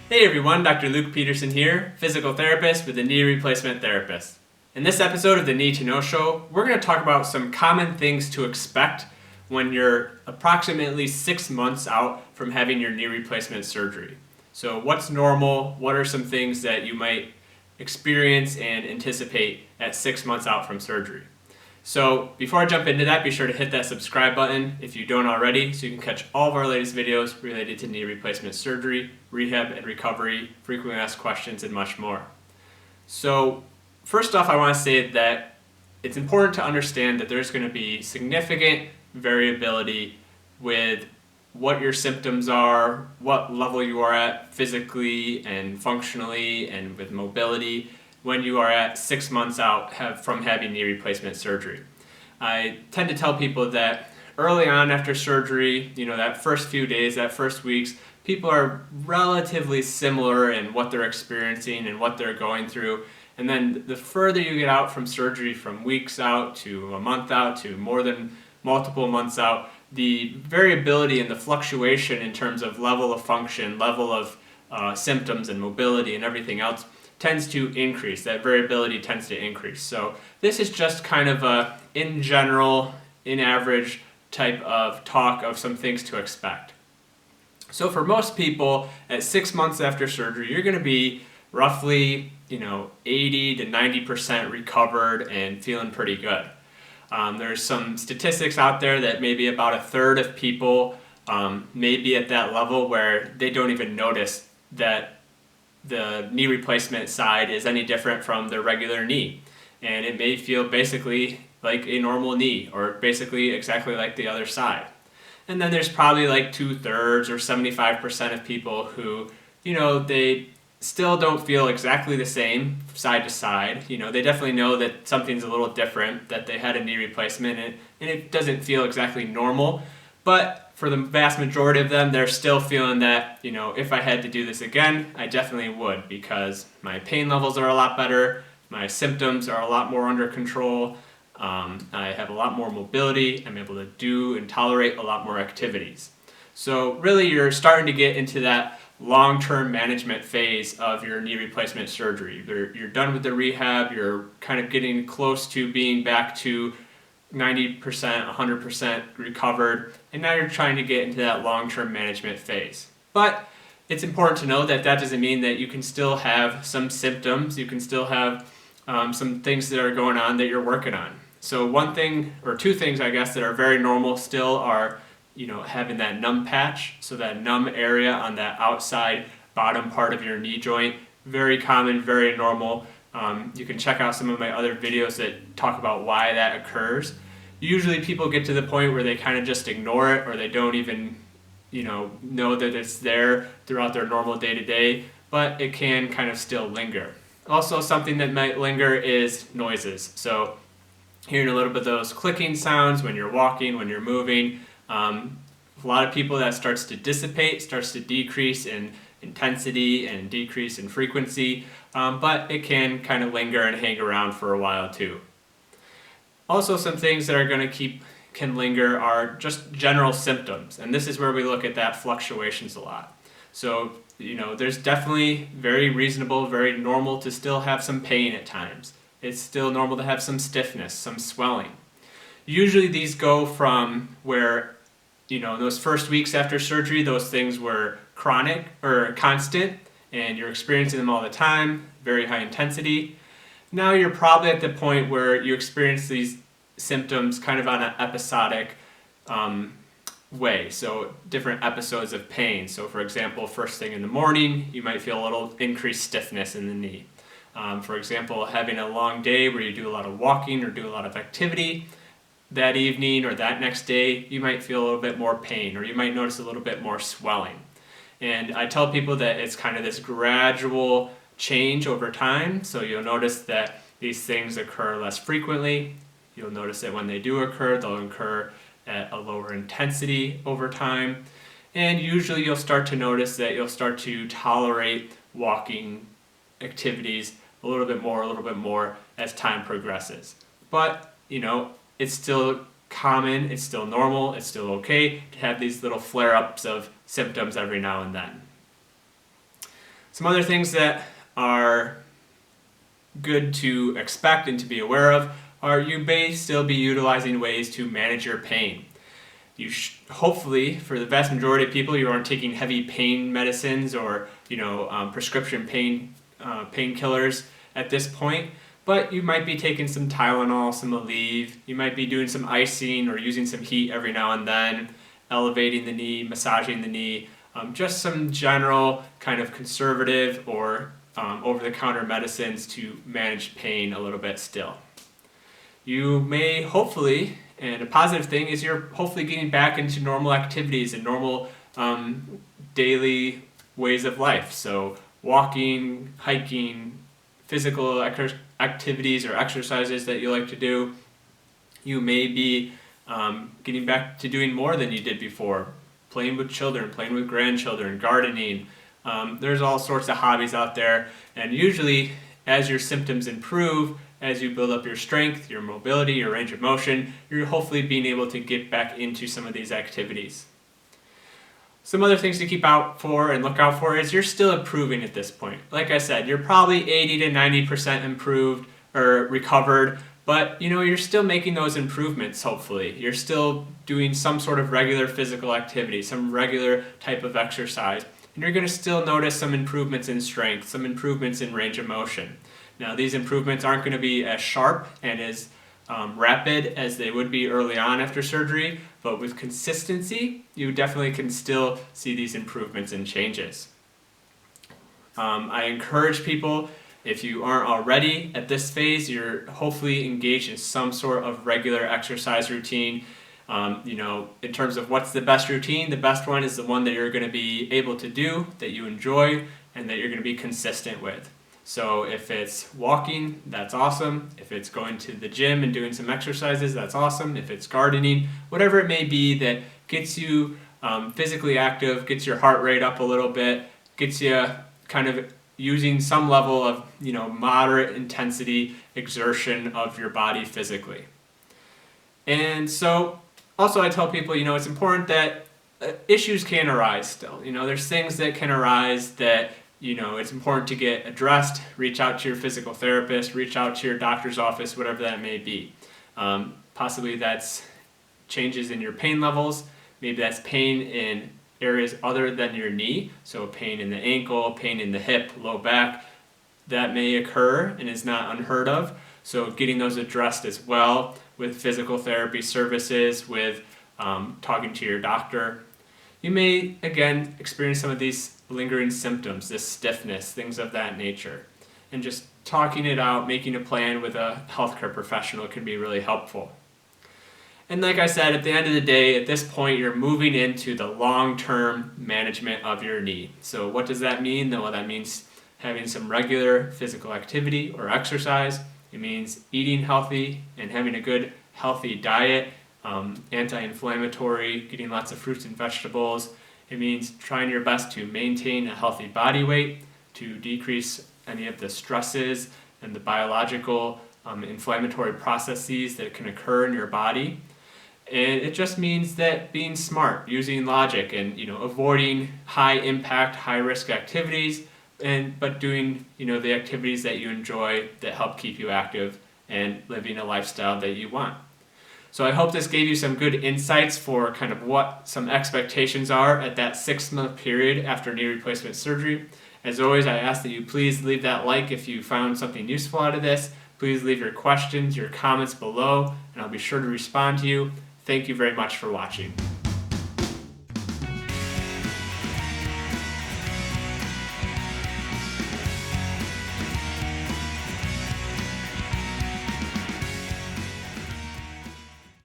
Hey everyone, Dr. Luke Peterson here, physical therapist with the Knee Replacement Therapist. In this episode of the Knee to Know Show, we're going to talk about some common things to expect when you're approximately 6 months out from having your knee replacement surgery. So what's normal? What are some things that you might experience and anticipate at 6 months out from surgery? So before I jump into that, be sure to hit that subscribe button if you don't already so you can catch all of our latest videos related to knee replacement surgery, rehab and recovery, frequently asked questions, and much more. So first off, I want to say that it's important to understand that there's going to be significant variability with what your symptoms are, what level you are at physically and functionally and with mobility when you are at 6 months out from having knee replacement surgery. I tend to tell people that early on after surgery, that first few days, that first weeks, people are relatively similar in what they're experiencing and what they're going through. And then the further you get out from surgery, from weeks out to a month out to more than multiple months out, the variability and the fluctuation in terms of level of function, level of symptoms and mobility and everything else tends to increase. That variability tends to increase. So this is just kind of a, in general, in average type of talk of some things to expect. So for most people, at 6 months after surgery, you're going to be roughly 80 to 90% recovered and feeling pretty good. There's some statistics out there that maybe about a third of people may be at that level where they don't even notice that the knee replacement side is any different from their regular knee. And it may feel basically like a normal knee or basically exactly like the other side. And then there's probably like 2/3 or 75% of people who, they still don't feel exactly the same side to side. They definitely know that something's a little different, that they had a knee replacement and it doesn't feel exactly normal. But for the vast majority of them, they're still feeling that, if I had to do this again, I definitely would because my pain levels are a lot better, my symptoms are a lot more under control, I have a lot more mobility, I'm able to do and tolerate a lot more activities. So really you're starting to get into that long-term management phase of your knee replacement surgery. You're done with the rehab, you're kind of getting close to being back to 90%, 100% recovered, and now you're trying to get into that long-term management phase. But it's important to know that that doesn't mean that you can still have some symptoms, you can still have some things that are going on that you're working on. So one thing, or two things I guess, that are very normal still are having that numb patch, so that numb area on that outside bottom part of your knee joint. Very common, very normal. You can check out some of my other videos that talk about why that occurs. Usually people get to the point where they kind of just ignore it or they don't even know that it's there throughout their normal day-to-day, but it can kind of still linger. Also, something that might linger is noises. So hearing a little bit of those clicking sounds when you're walking, when you're moving. A lot of people that starts to dissipate, starts to decrease in intensity and decrease in frequency, but it can kind of linger and hang around for a while too. Also, some things that are going to can linger are just general symptoms, and this is where we look at that fluctuations a lot. So, there's definitely very reasonable, very normal to still have some pain at times. It's still normal to have some stiffness, some swelling. Usually these go from where, those first weeks after surgery, those things were chronic or constant, and you're experiencing them all the time, very high intensity. Now you're probably at the point where you experience these symptoms kind of on an episodic way, so different episodes of pain. So for example, first thing in the morning, you might feel a little increased stiffness in the knee. For example, having a long day where you do a lot of walking or do a lot of activity, that evening or that next day, you might feel a little bit more pain or you might notice a little bit more swelling. And I tell people that it's kind of this gradual change over time. So you'll notice that these things occur less frequently. You'll notice that when they do occur, they'll occur at a lower intensity over time. And usually you'll start to notice that you'll start to tolerate walking activities a little bit more as time progresses. But, it's still common, it's still normal, it's still okay to have these little flare-ups of symptoms every now and then. Some other things that are good to expect and to be aware of are you may still be utilizing ways to manage your pain. Hopefully, for the vast majority of people, you aren't taking heavy pain medicines or prescription painkillers at this point, but you might be taking some Tylenol, some Aleve. You might be doing some icing or using some heat every now and then, elevating the knee, massaging the knee, just some general kind of conservative or over-the-counter medicines to manage pain a little bit still. You may hopefully, and a positive thing is you're hopefully getting back into normal activities and normal daily ways of life. So walking, hiking, physical activities or exercises that you like to do. You may be getting back to doing more than you did before. Playing with children, playing with grandchildren, gardening. There's all sorts of hobbies out there, and usually as your symptoms improve, as you build up your strength, your mobility, your range of motion, you're hopefully being able to get back into some of these activities. Some other things to keep out for and look out for is you're still improving at this point. Like I said, you're probably 80 to 90% improved or recovered, but you're still making those improvements, hopefully. You're still doing some sort of regular physical activity, some regular type of exercise, and you're going to still notice some improvements in strength, some improvements in range of motion. Now, these improvements aren't going to be as sharp and as rapid as they would be early on after surgery, but with consistency, you definitely can still see these improvements and changes. I encourage people, if you aren't already at this phase, you're hopefully engaged in some sort of regular exercise routine. In terms of what's the best routine, the best one is the one that you're going to be able to do, that you enjoy, and that you're going to be consistent with. So if it's walking, that's awesome. If it's going to the gym and doing some exercises, that's awesome. If it's gardening, whatever it may be that gets you physically active, gets your heart rate up a little bit, gets you kind of using some level of moderate intensity exertion of your body physically. And so also I tell people, it's important that issues can arise still. There's things that can arise that it's important to get addressed. Reach out to your physical therapist, reach out to your doctor's office, whatever that may be. Possibly that's changes in your pain levels. Maybe that's pain in areas other than your knee. So pain in the ankle, pain in the hip, low back. That may occur and is not unheard of. So getting those addressed as well with physical therapy services, with talking to your doctor. You may, again, experience some of these lingering symptoms, this stiffness, things of that nature. And just talking it out, making a plan with a healthcare professional can be really helpful. And like I said, at the end of the day, at this point, you're moving into the long-term management of your knee. So what does that mean? Well, that means having some regular physical activity or exercise. It means eating healthy and having a good, healthy diet, anti-inflammatory, getting lots of fruits and vegetables. It means trying your best to maintain a healthy body weight, to decrease any of the stresses and the biological inflammatory processes that can occur in your body. And it just means that being smart, using logic, and avoiding high impact, high risk activities, but doing the activities that you enjoy that help keep you active and living a lifestyle that you want. So I hope this gave you some good insights for kind of what some expectations are at that 6-month period after knee replacement surgery. As always, I ask that you please leave that like if you found something useful out of this. Please leave your questions, your comments below, and I'll be sure to respond to you. Thank you very much for watching.